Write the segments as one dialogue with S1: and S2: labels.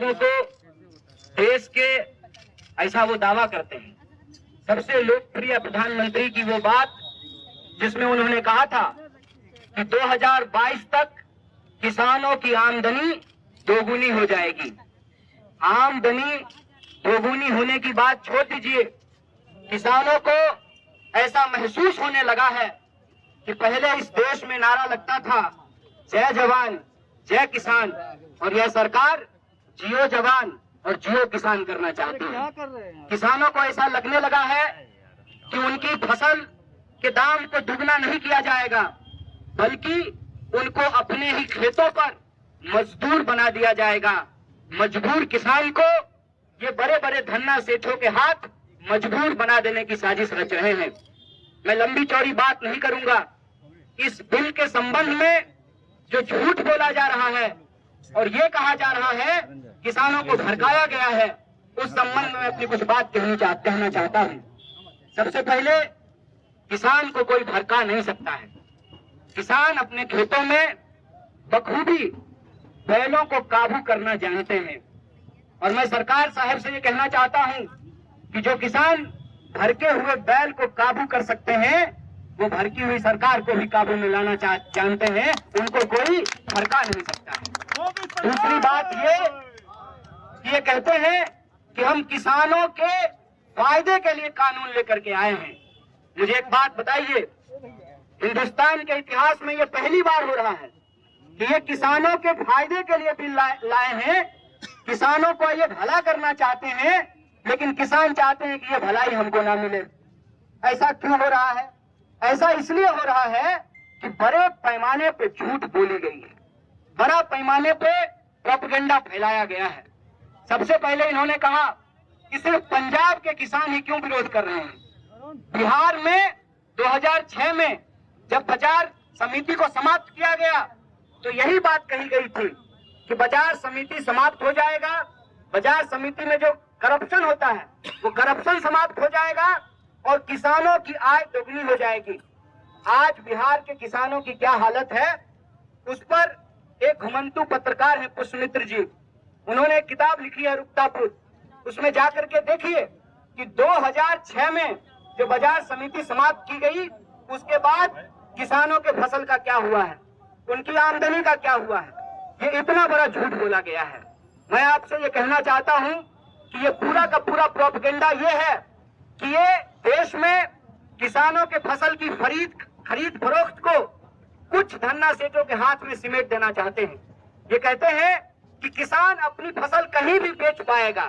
S1: लोगों को देश के ऐसा वो दावा करते हैं। सबसे लोकप्रिय प्रधानमंत्री की वो बात जिसमें उन्होंने कहा था कि 2022 तक किसानों की आमदनी दोगुनी हो जाएगी। आमदनी दोगुनी होने की बात छोड़ दीजिए, किसानों को ऐसा महसूस होने लगा है कि पहले इस देश में नारा लगता था जय जवान जय किसान, और यह सरकार जियो जवान और जियो किसान करना चाहती है। किसानों को ऐसा लगने लगा है कि उनकी फसल के दाम को दुगना नहीं किया जाएगा, बल्कि उनको अपने ही खेतों पर मजदूर बना दिया जाएगा। मजबूर किसान को ये बड़े बड़े धन्ना सेठों के हाथ मजबूर बना देने की साजिश रच रहे हैं। मैं लंबी चौड़ी बात नहीं करूंगा। इस बिल के संबंध में जो झूठ बोला जा रहा है और ये कहा जा रहा है किसानों को भड़काया गया है, उस संबंध में अपनी कुछ बात कहना चाहता हूं। सबसे पहले, किसान को कोई भड़का नहीं सकता है। किसान अपने खेतों में बखूबी बैलों को काबू करना जानते हैं, और मैं सरकार साहब से ये कहना चाहता हूं कि जो किसान भड़के हुए बैल को काबू कर सकते हैं, वो भड़की हुई सरकार को भी काबू में लाना जानते हैं, उनको कोई भड़का नहीं सकता है। दूसरी बात ये कहते हैं कि हम किसानों के फायदे के लिए कानून लेकर के आए हैं। मुझे एक बात बताइए, हिंदुस्तान के इतिहास में ये पहली बार हो रहा है कि ये किसानों के फायदे के लिए बिल लाए हैं। किसानों को ये भला करना चाहते हैं, लेकिन किसान चाहते हैं कि ये भलाई हमको ना मिले। ऐसा क्यों हो रहा है? ऐसा इसलिए हो रहा है कि बड़े पैमाने पे झूठ बोली गई है, बड़ा पैमाने पे प्रोपेगेंडा फैलाया गया है। सबसे पहले इन्होंने कहा कि सिर्फ पंजाब के किसान ही क्यों विरोध कर रहे हैं। बिहार में 2006 में जब बाजार समिति को समाप्त किया गया तो यही बात कही गई थी कि बाजार समिति समाप्त हो जाएगा, बाजार समिति में जो करप्शन होता है वो करप्शन समाप्त हो जाएगा और किसानों की आय दोगुनी हो जाएगी। आज बिहार के किसानों की क्या हालत है, उस पर एक घुमंतु पत्रकार है पुष्पमित्र जी, उन्होंने एक किताब लिखी है रुकतापुर। उसमें जाकर के देखिए कि 2006 में जो बाजार समिति समाप्त की गई, उसके बाद किसानों के फसल का क्या हुआ है, उनकी आमदनी का क्या हुआ है। ये इतना बड़ा झूठ बोला गया है। मैं आपसे ये कहना चाहता हूं कि ये पूरा का पूरा प्रोपेगेंडा ये है कि ये देश में किसानों के फसल की खरीद फरोख्त को कुछ धन्ना सेठों के हाथ में सिमेट देना चाहते हैं। ये कहते हैं कि किसान अपनी फसल कहीं भी बेच पाएगा।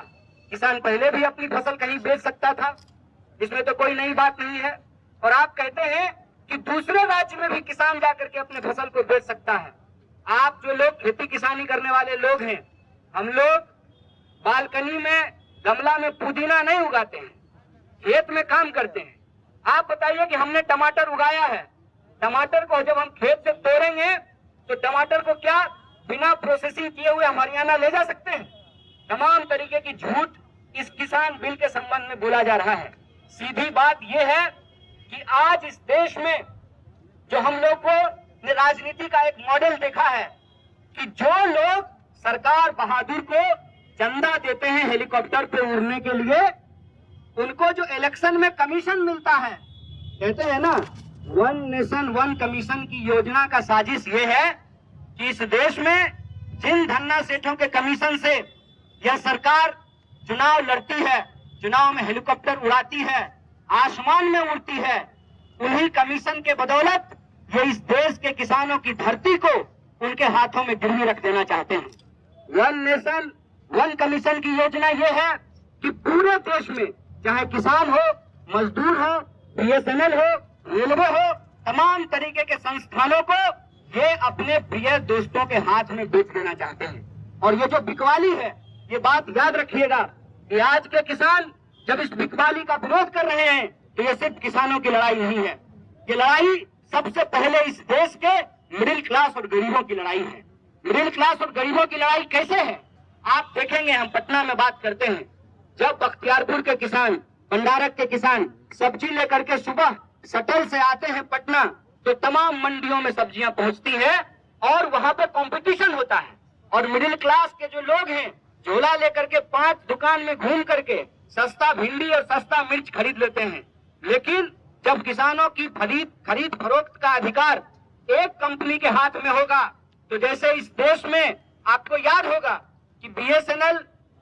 S1: किसान पहले भी अपनी फसल कहीं बेच सकता था, इसमें तो कोई नई बात नहीं है। और आप कहते हैं कि दूसरे राज्य में भी किसान जाकर के अपने फसल को बेच सकता है। आप जो लोग खेती किसानी करने वाले लोग हैं, हम लोग बालकनी में गमला में पुदीना नहीं उगाते हैं, खेत में काम करते हैं। आप बताइए कि हमने टमाटर उगाया है, टमाटर को जब हम खेत से तोड़ेंगे तो टमाटर को क्या बिना प्रोसेसिंग किए हुए हम हरियाणा ले जा सकते हैं? तमाम तरीके की झूठ इस किसान बिल के संबंध में बोला जा रहा है। सीधी बात यह है कि आज इस देश में जो हम लोग को राजनीति का एक मॉडल देखा है कि जो लोग सरकार बहादुर को चंदा देते हैं हेलीकॉप्टर पे उड़ने के लिए, उनको जो इलेक्शन में कमीशन मिलता है, कहते हैं ना वन नेशन वन कमीशन की योजना का साजिश ये है कि इस देश में जिन धन्ना सेठों के कमीशन से यह सरकार चुनाव लड़ती है, चुनाव में हेलीकॉप्टर उड़ाती है, आसमान में उड़ती है, उन्हीं कमीशन के बदौलत ये इस देश के किसानों की धरती को उनके हाथों में गिरवी रख देना चाहते हैं। वन नेशन वन कमीशन की योजना ये है कि पूरे देश में चाहे किसान हो, मजदूर हो, BSNL हो, रेलवे हो, तमाम तरीके के संस्थानों को ये अपने प्रिय दोस्तों के हाथ में बेच देना चाहते हैं। और ये जो बिकवाली है, ये बात याद रखिएगा कि आज के किसान जब इस बिकवाली का विरोध कर रहे हैं तो ये सिर्फ किसानों की लड़ाई नहीं है, ये लड़ाई सबसे पहले इस देश के मिडिल क्लास और गरीबों की लड़ाई है। मिडिल क्लास और गरीबों की लड़ाई कैसे है आप देखेंगे। हम पटना में बात करते हैं, जब बख्तियारपुर के किसान, भंडारक के किसान सब्जी लेकर के सुबह शटल से आते हैं पटना, तो तमाम मंडियों में सब्जियां पहुंचती हैं और वहां पे कंपटीशन होता है। और मिडिल क्लास के जो लोग हैं झोला लेकर के 5 दुकान में घूम करके सस्ता भिंडी और सस्ता मिर्च खरीद लेते हैं। लेकिन जब किसानों की खरीद फरोख्त का अधिकार एक कंपनी के हाथ में होगा, तो जैसे इस देश में आपको याद होगा कि बीएसएनएल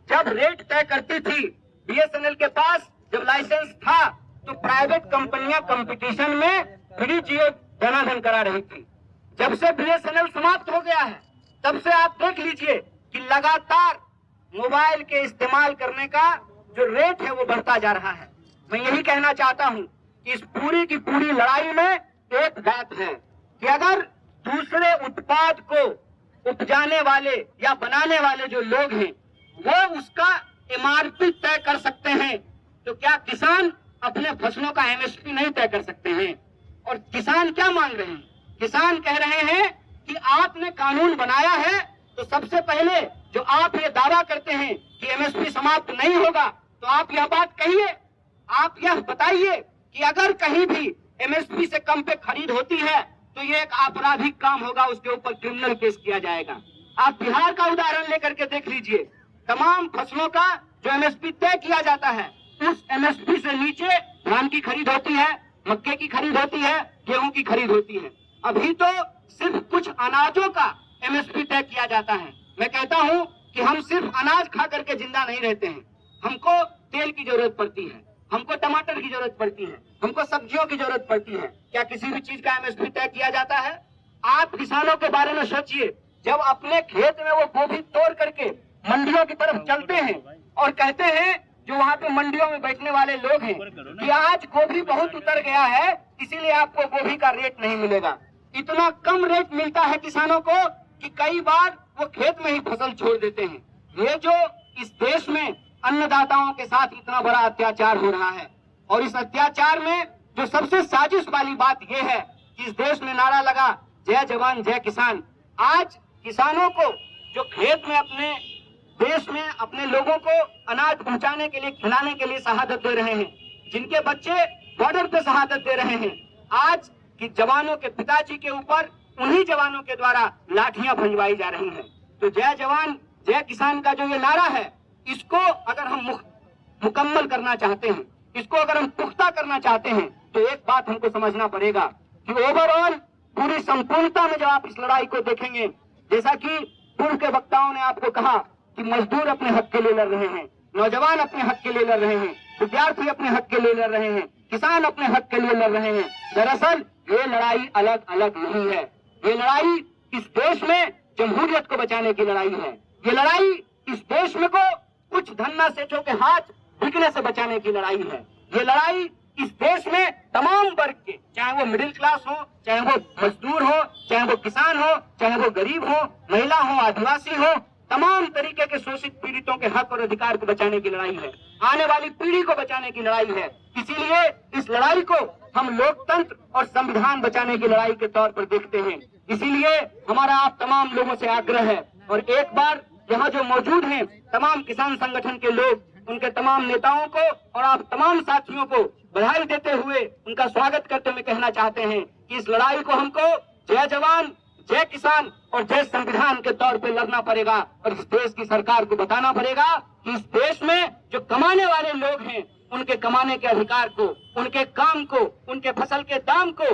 S1: जब रेट तय करती थी, बीएसएनएल के पास जब लाइसेंस था तो प्राइवेट कंपनियां कंपटीशन में फ्री जियो धनाधन करा रही थी। जब से बीएसएनएल समाप्त हो गया है, तब से आप देख लीजिए कि लगातार मोबाइल के इस्तेमाल करने का जो रेट है वो बढ़ता जा रहा है। मैं यही कहना चाहता हूं कि इस पूरी की पूरी लड़ाई में एक बात है कि अगर दूसरे उत्पाद को उपजाने वाले या बनाने वाले जो लोग हैं वो उसका एमआरपी तय कर सकते हैं, तो क्या किसान अपने फसलों का एमएसपी नहीं तय कर सकते हैं? और किसान क्या मांग रहे हैं? किसान कह रहे हैं कि आपने कानून बनाया है तो सबसे पहले जो आप ये दावा करते हैं कि एमएसपी समाप्त नहीं होगा, तो आप यह बात कहिए, आप यह बताइए कि अगर कहीं भी एमएसपी से कम पे खरीद होती है तो ये एक आपराधिक काम होगा, उसके ऊपर क्रिमिनल केस किया जाएगा। आप बिहार का उदाहरण लेकर के देख लीजिए, तमाम फसलों का जो एमएसपी तय किया जाता है, उस एमएसपी से नीचे धान की खरीद होती है, मक्के की खरीद होती है, गेहूं की खरीद होती है। अभी तो सिर्फ कुछ अनाजों का एमएसपी तय किया जाता है। मैं कहता हूं कि हम सिर्फ अनाज खा करके जिंदा नहीं रहते हैं, हमको तेल की जरूरत पड़ती है, हमको टमाटर की जरूरत पड़ती है, हमको सब्जियों की जरूरत पड़ती है। क्या किसी भी चीज का एमएसपी तय किया जाता है? आप किसानों के बारे में सोचिए, जब अपने खेत में वो गोभी तोड़ करके मंडियों की तरफ चलते हैं और कहते हैं जो वहाँ पे मंडियों में बैठने वाले लोग हैं कि आज गोभी बहुत उतर गया है, इसीलिए आपको गोभी का रेट नहीं मिलेगा। इतना कम रेट मिलता है किसानों को कि कई बार वो खेत में ही फसल छोड़ देते हैं। ये जो इस देश में अन्नदाताओं के साथ इतना बड़ा अत्याचार हो रहा है, और इस अत्याचार में जो सबसे साजिश वाली बात यह है कि इस देश में नारा लगा जय जवान जय किसान। आज किसानों को जो खेत में अपने देश में अपने लोगों को अनाज पहुंचाने के लिए, खिलाने के लिए शहादत दे रहे हैं, जिनके बच्चे बॉर्डर पे शहादत दे रहे हैं, आज कि जवानों के पिताजी के ऊपर उन्हीं जवानों के द्वारा लाठियां भंजवाई जा रही हैं। तो जय जवान जय किसान का जो ये नारा है, इसको अगर हम मुकम्मल करना चाहते हैं, इसको अगर हम पुख्ता करना चाहते हैं, तो एक बात हमको समझना पड़ेगा कि ओवरऑल पूरी संपूर्णता में जब आप इस लड़ाई को देखेंगे, जैसा कि पूर्व के वक्ताओं ने आपको कहा कि मजदूर अपने हक के लिए लड़ रहे हैं, नौजवान अपने हक के लिए लड़ रहे हैं, विद्यार्थी अपने हक के लिए लड़ रहे हैं, किसान अपने हक के लिए लड़ रहे हैं। दरअसल ये लड़ाई अलग अलग नहीं है, ये लड़ाई इस देश में जमहूरियत को बचाने की लड़ाई है। ये लड़ाई इस देश में को कुछ धन्ना सेठों के हाथ बिकने से बचाने की लड़ाई है। ये लड़ाई इस देश में तमाम वर्ग के, चाहे वो मिडिल क्लास हो, चाहे वो मजदूर हो, चाहे वो किसान हो, चाहे वो गरीब हो, महिला हो, आदिवासी हो, तमाम तरीके के शोषित पीड़ितों के हक और अधिकार को बचाने की लड़ाई है, आने वाली पीढ़ी को बचाने की लड़ाई है। इसीलिए इस लड़ाई को हम लोकतंत्र और संविधान बचाने की लड़ाई के तौर पर देखते हैं। इसीलिए हमारा आप तमाम लोगों से आग्रह है, और एक बार यहाँ जो मौजूद हैं तमाम किसान संगठन के लोग, उनके तमाम नेताओं को और आप तमाम साथियों को बधाई देते हुए, उनका स्वागत करते हुए कहना चाहते हैं कि इस लड़ाई को हमको जय जवान जय किसान और जय संविधान के तौर पे लड़ना पड़ेगा, और इस देश की सरकार को बताना पड़ेगा कि इस देश में जो कमाने वाले लोग हैं, उनके कमाने के अधिकार को, उनके काम को, उनके फसल के दाम को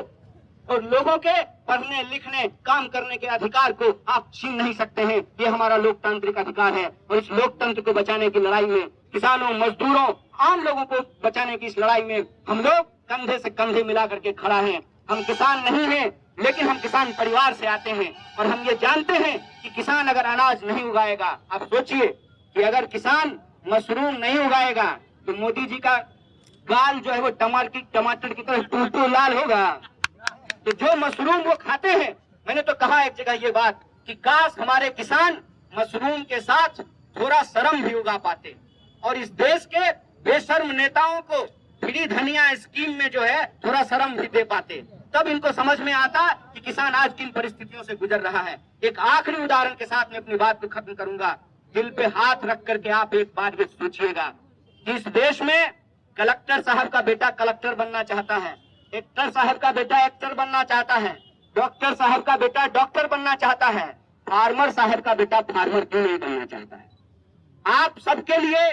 S1: और लोगों के पढ़ने लिखने काम करने के अधिकार को आप छीन नहीं सकते हैं। ये हमारा लोकतांत्रिक अधिकार है, और इस लोकतंत्र को बचाने की लड़ाई में किसानों, मजदूरों, आम लोगों को बचाने की इस लड़ाई में हम लोग कंधे से कंधे मिला करके खड़ा हैं। हम किसान नहीं हैं, लेकिन हम किसान परिवार से आते हैं, और हम ये जानते हैं कि किसान अगर अनाज नहीं उगाएगा, आप सोचिए कि अगर किसान मशरूम नहीं उगाएगा तो मोदी जी का गाल जो है वो टमाटर की तरह टूटू लाल होगा। तो जो मशरूम वो खाते हैं, मैंने तो कहा एक जगह ये बात कि काश हमारे किसान मशरूम के साथ थोड़ा शर्म भी उगा पाते, और इस देश के बेशर्म नेताओं को फ्री धनिया स्कीम में जो है थोड़ा शर्म भी दे पाते, तब इनको समझ में आता कि किसान आज किन परिस्थितियों से गुजर रहा है। एक आखिरी उदाहरण के साथ मैं अपनी बात को खत्म करूंगा। दिल पे हाथ रख करके आप एक बात भी सोचिएगा, इस देश में कलेक्टर साहब का बेटा कलेक्टर बनना चाहता है, एक्टर साहब का बेटा एक्टर बनना चाहता है, डॉक्टर साहब का बेटा डॉक्टर बनना चाहता है, फार्मर साहब का बेटा फार्मर क्यों नहीं बनना चाहता है? आप सबके लिए,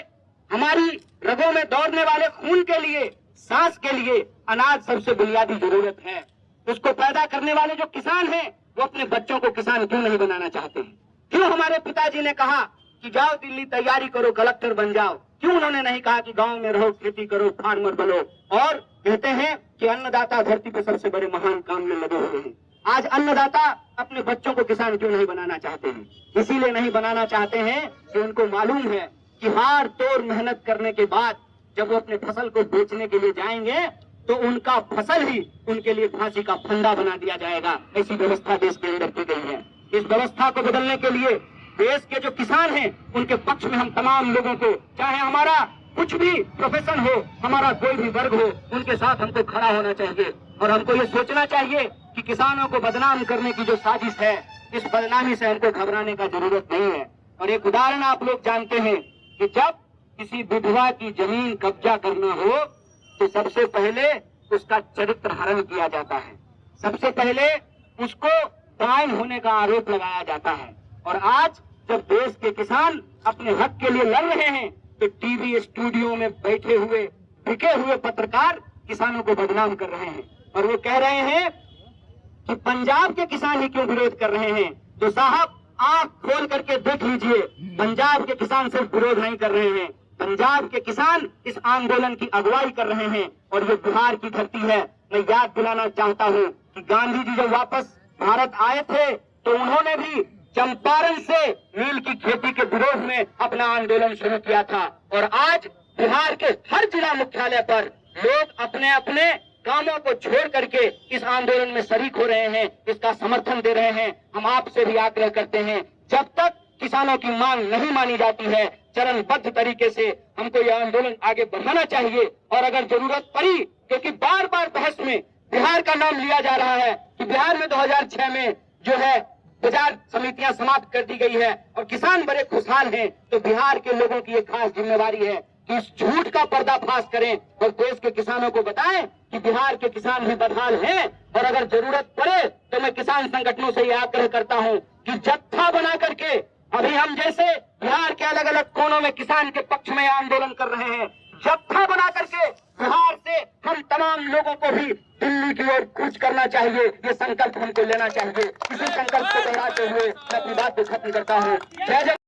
S1: हमारी रगों में दौड़ने वाले खून के लिए, सांस के लिए अनाज सबसे बुनियादी जरूरत है। उसको पैदा करने वाले जो किसान हैं वो अपने बच्चों को किसान क्यों नहीं बनाना चाहते हैं? क्यों हमारे पिताजी ने कहा कि जाओ दिल्ली तैयारी करो, कलेक्टर बन जाओ? क्यों उन्होंने नहीं कहा कि गांव में रहो, खेती करो, फार्मर बनो? और कहते हैं कि अन्नदाता धरती पर सबसे बड़े महान काम में लगे हुए हैं। आज अन्नदाता अपने बच्चों को किसान क्यों नहीं बनाना चाहते हैं? इसीलिए नहीं बनाना चाहते हैं कि उनको मालूम है कि हार तोड़ मेहनत करने के बाद जब वो अपने फसल को बेचने के लिए जाएंगे तो उनका फसल ही उनके लिए फांसी का फंदा बना दिया जाएगा। ऐसी व्यवस्था देश के अंदर की गई है। इस व्यवस्था को बदलने के लिए देश के जो किसान हैं उनके पक्ष में हम तमाम लोगों को, चाहे हमारा कुछ भी प्रोफेशन हो, हमारा कोई भी वर्ग हो, उनके साथ हमको खड़ा होना चाहिए। और हमको ये सोचना चाहिए कि किसानों को बदनाम करने की जो साजिश है, इस बदनामी से हमको घबराने का जरूरत नहीं है। और एक उदाहरण आप लोग जानते हैं कि जब किसी विधवा की जमीन कब्जा करना हो तो सबसे पहले उसका चरित्र हरण किया जाता है, सबसे पहले उसको डायन होने का आरोप लगाया जाता है। और आज जब देश के किसान अपने हक के लिए लड़ रहे हैं तो टीवी स्टूडियो में बैठे हुए बिके हुए पत्रकार किसानों को बदनाम कर रहे हैं और वो कह रहे हैं कि पंजाब के किसान ही क्यों विरोध कर रहे हैं। तो साहब, आंख खोल करके देख लीजिए, पंजाब के किसान सिर्फ विरोध नहीं कर रहे हैं, पंजाब के किसान इस आंदोलन की अगुवाई कर रहे हैं। और ये बिहार की धरती है। मैं याद दिलाना चाहता हूँ कि गांधी जी जब वापस भारत आए थे तो उन्होंने भी चंपारण से नील की खेती के विरोध में अपना आंदोलन शुरू किया था। और आज बिहार के हर जिला मुख्यालय पर लोग अपने अपने कामों को छोड़ करके इस आंदोलन में शरीक हो रहे हैं, इसका समर्थन दे रहे हैं। हम आपसे भी आग्रह करते हैं, जब तक किसानों की मांग नहीं मानी जाती है, चरणबद्ध तरीके से हमको यह आंदोलन आगे बढ़ाना चाहिए। और अगर जरूरत पड़ी, क्योंकि बार बार बहस में बिहार का नाम लिया जा रहा है कि बिहार में 2006 में जो है बाजार समितियां समाप्त कर दी गई है और किसान बड़े खुशहाल हैं, तो बिहार के लोगों की एक खास जिम्मेवारी है कि इस झूठ का पर्दाफाश करें और देश के किसानों को बताएं कि बिहार के किसान भी बदहाल हैं। और अगर जरूरत पड़े तो मैं किसान संगठनों से यह आग्रह करता हूं कि जत्था बना करके, अभी हम जैसे बिहार के अलग अलग कोनों में किसान के पक्ष में आंदोलन कर रहे हैं, जत्था बना करके बिहार से हम तमाम लोगों को भी दिल्ली की ओर कूच करना चाहिए। ये संकल्प हमको लेना चाहिए। इसी संकल्प को दोहराते हुए मैं अपनी बात को खत्म करता हूँ। जय जय।